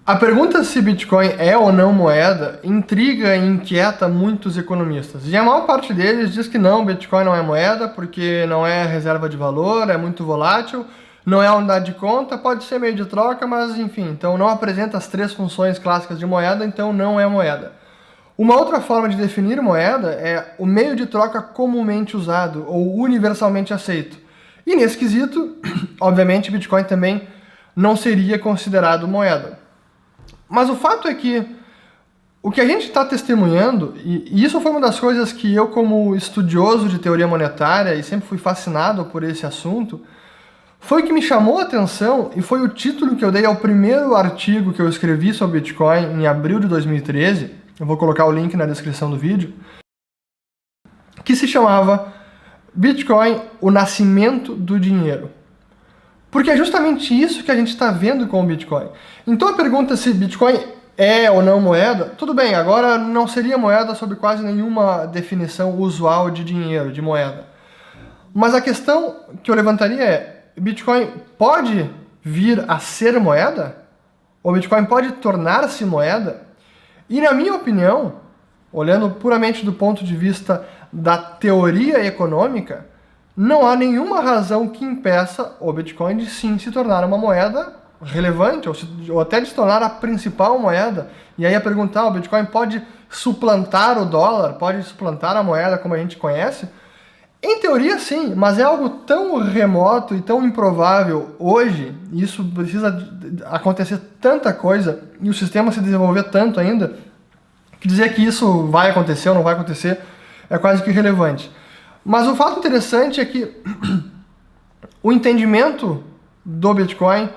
A pergunta se Bitcoin é ou não moeda intriga e inquieta muitos economistas. E a maior parte deles diz que não, Bitcoin não é moeda porque não é reserva de valor, é muito volátil, não é unidade de conta, pode ser meio de troca, mas enfim, então não apresenta as três funções clássicas de moeda, então não é moeda. Uma outra forma de definir moeda é o meio de troca comumente usado ou universalmente aceito. E nesse quesito, obviamente, Bitcoin também não seria considerado moeda. Mas o fato é que o que a gente está testemunhando, e isso foi uma das coisas que eu, como estudioso de teoria monetária, e sempre fui fascinado por esse assunto, foi o que me chamou a atenção e foi o título que eu dei ao primeiro artigo que eu escrevi sobre Bitcoin em abril de 2013, eu vou colocar o link na descrição do vídeo, que se chamava Bitcoin, o nascimento do dinheiro. Porque é justamente isso que a gente está vendo com o Bitcoin. Então a pergunta se Bitcoin é ou não moeda, tudo bem, agora não seria moeda sob quase nenhuma definição usual de dinheiro, de moeda. Mas a questão que eu levantaria é, Bitcoin pode vir a ser moeda? O Bitcoin pode tornar-se moeda? E na minha opinião, olhando puramente do ponto de vista da teoria econômica, não há nenhuma razão que impeça o Bitcoin de sim se tornar uma moeda relevante, ou até de se tornar a principal moeda. E aí a perguntar, o Bitcoin pode suplantar o dólar, pode suplantar a moeda como a gente conhece? Em teoria sim, mas é algo tão remoto e tão improvável hoje, e isso precisa acontecer tanta coisa, e o sistema se desenvolver tanto ainda, que dizer que isso vai acontecer ou não vai acontecer é quase que irrelevante. Mas o fato interessante é que o entendimento do Bitcoin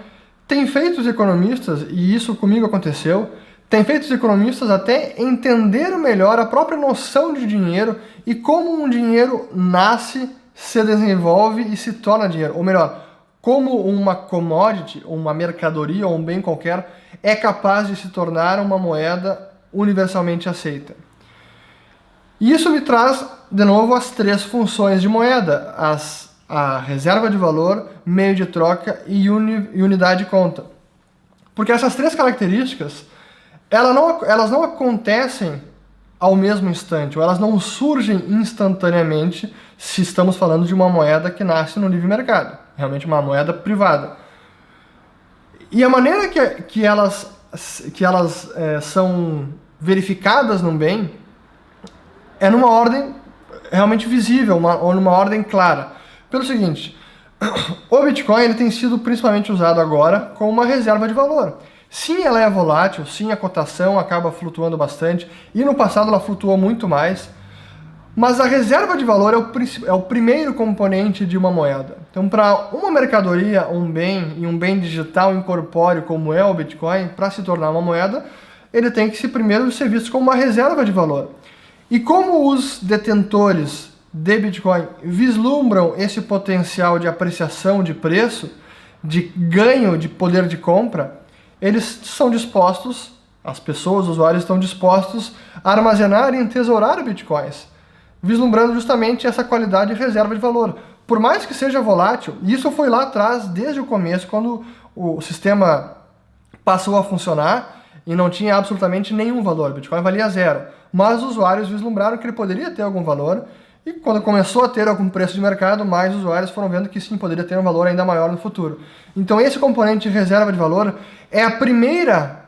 tem feito os economistas, e isso comigo aconteceu, tem feito os economistas até entender melhor a própria noção de dinheiro e como um dinheiro nasce, se desenvolve e se torna dinheiro. Ou melhor, como uma commodity, uma mercadoria ou um bem qualquer é capaz de se tornar uma moeda universalmente aceita. E isso me traz, de novo, as três funções de moeda, a reserva de valor, meio de troca e unidade de conta. Porque essas três características, elas não acontecem ao mesmo instante, ou elas não surgem instantaneamente se estamos falando de uma moeda que nasce no livre mercado, realmente uma moeda privada. E a maneira que elas são verificadas num bem é numa ordem realmente visível, ou numa ordem clara. Pelo seguinte, o Bitcoin ele tem sido principalmente usado agora como uma reserva de valor. Sim, ela é volátil, sim, a cotação acaba flutuando bastante, e no passado ela flutuou muito mais, mas a reserva de valor é o primeiro componente de uma moeda. Então, para uma mercadoria, um bem e um bem digital incorpóreo como é o Bitcoin, para se tornar uma moeda, ele tem que primeiro ser visto como uma reserva de valor. E como os detentores de Bitcoin vislumbram esse potencial de apreciação de preço, de ganho de poder de compra, eles são dispostos, as pessoas, os usuários estão dispostos a armazenar e entesourar Bitcoins, vislumbrando justamente essa qualidade de reserva de valor. Por mais que seja volátil, e isso foi lá atrás, desde o começo, quando o sistema passou a funcionar e não tinha absolutamente nenhum valor, Bitcoin valia zero. Mas os usuários vislumbraram que ele poderia ter algum valor, e quando começou a ter algum preço de mercado, mais usuários foram vendo que sim, poderia ter um valor ainda maior no futuro. Então esse componente de reserva de valor é a primeira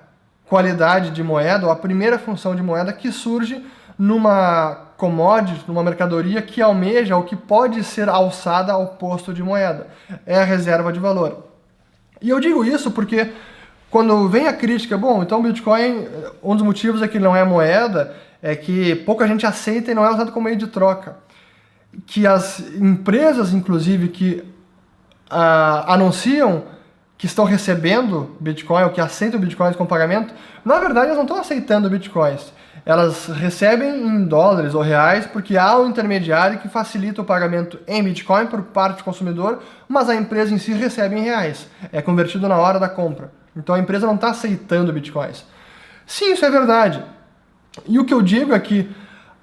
qualidade de moeda, ou a primeira função de moeda que surge numa commodity, numa mercadoria que almeja ou que pode ser alçada ao posto de moeda. É a reserva de valor. E eu digo isso porque quando vem a crítica, bom, então o Bitcoin, um dos motivos é que ele não é moeda, é que pouca gente aceita e não é usado como meio de troca. Que as empresas, inclusive, que anunciam que estão recebendo Bitcoin, ou que aceitam Bitcoins como pagamento, na verdade elas não estão aceitando Bitcoins. Elas recebem em dólares ou reais porque há um intermediário que facilita o pagamento em Bitcoin por parte do consumidor, mas a empresa em si recebe em reais. É convertido na hora da compra. Então a empresa não está aceitando Bitcoins. Sim, isso é verdade. E o que eu digo é que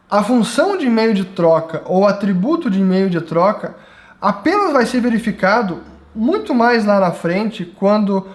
a função de meio de troca ou atributo de meio de troca apenas vai ser verificado muito mais lá na frente quando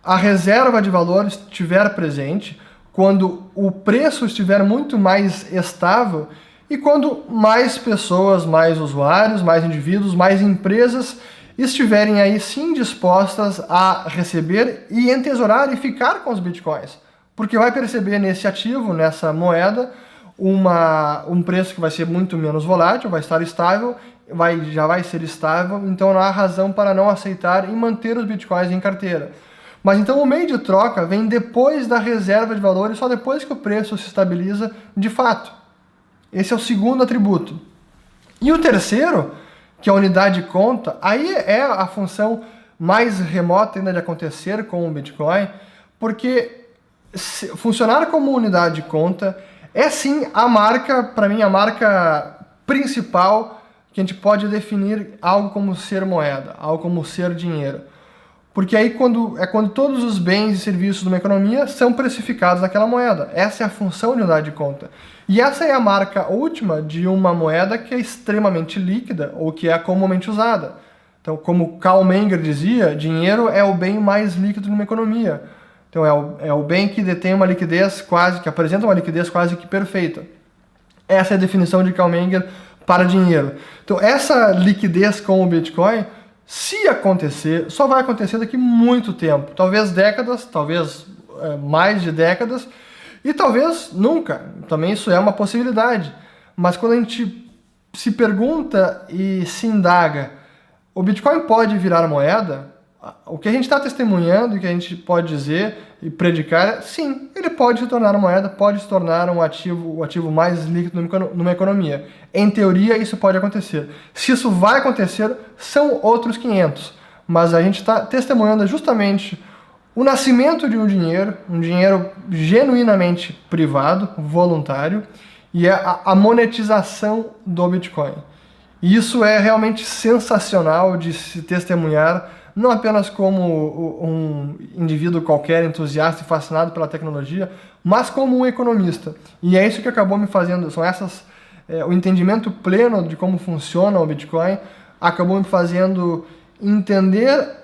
a reserva de valor estiver presente, quando o preço estiver muito mais estável e quando mais pessoas, mais usuários, mais indivíduos, mais empresas estiverem aí sim dispostas a receber e entesourar e ficar com os bitcoins. Porque vai perceber nesse ativo, nessa moeda, um preço que vai ser muito menos volátil, vai estar estável, já vai ser estável, então não há razão para não aceitar e manter os bitcoins em carteira. Mas então o meio de troca vem depois da reserva de valor e só depois que o preço se estabiliza de fato. Esse é o segundo atributo. E o terceiro, que é a unidade de conta, aí é a função mais remota ainda de acontecer com o Bitcoin, porque funcionar como unidade de conta é sim a marca, para mim, a marca principal que a gente pode definir algo como ser moeda, algo como ser dinheiro. Porque aí quando todos os bens e serviços de uma economia são precificados naquela moeda. Essa é a função de unidade de conta. E essa é a marca última de uma moeda que é extremamente líquida ou que é comumente usada. Então, como Karl Menger dizia, dinheiro é o bem mais líquido de uma economia. Então, é o bem que detém uma liquidez que apresenta uma liquidez quase que perfeita. Essa é a definição de Karl Menger para dinheiro. Então, essa liquidez com o Bitcoin, se acontecer, só vai acontecer daqui muito tempo. Talvez décadas, talvez mais de décadas, e talvez nunca. Também isso é uma possibilidade. Mas quando a gente se pergunta e se indaga, o Bitcoin pode virar moeda? O que a gente está testemunhando e que a gente pode dizer e predicar, sim, ele pode se tornar moeda, pode se tornar o ativo mais líquido numa economia. Em teoria, isso pode acontecer. Se isso vai acontecer, são outros 500. Mas a gente está testemunhando justamente o nascimento de um dinheiro genuinamente privado, voluntário, e é a monetização do Bitcoin. E isso é realmente sensacional de se testemunhar, não apenas como um indivíduo qualquer, entusiasta e fascinado pela tecnologia, mas como um economista. E é isso que acabou me fazendo, o entendimento pleno de como funciona o Bitcoin, acabou me fazendo entender,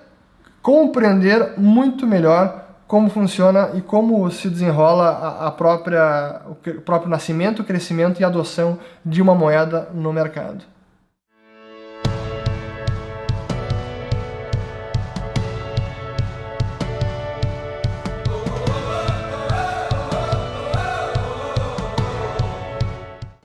compreender muito melhor como funciona e como se desenrola o próprio nascimento, crescimento e adoção de uma moeda no mercado.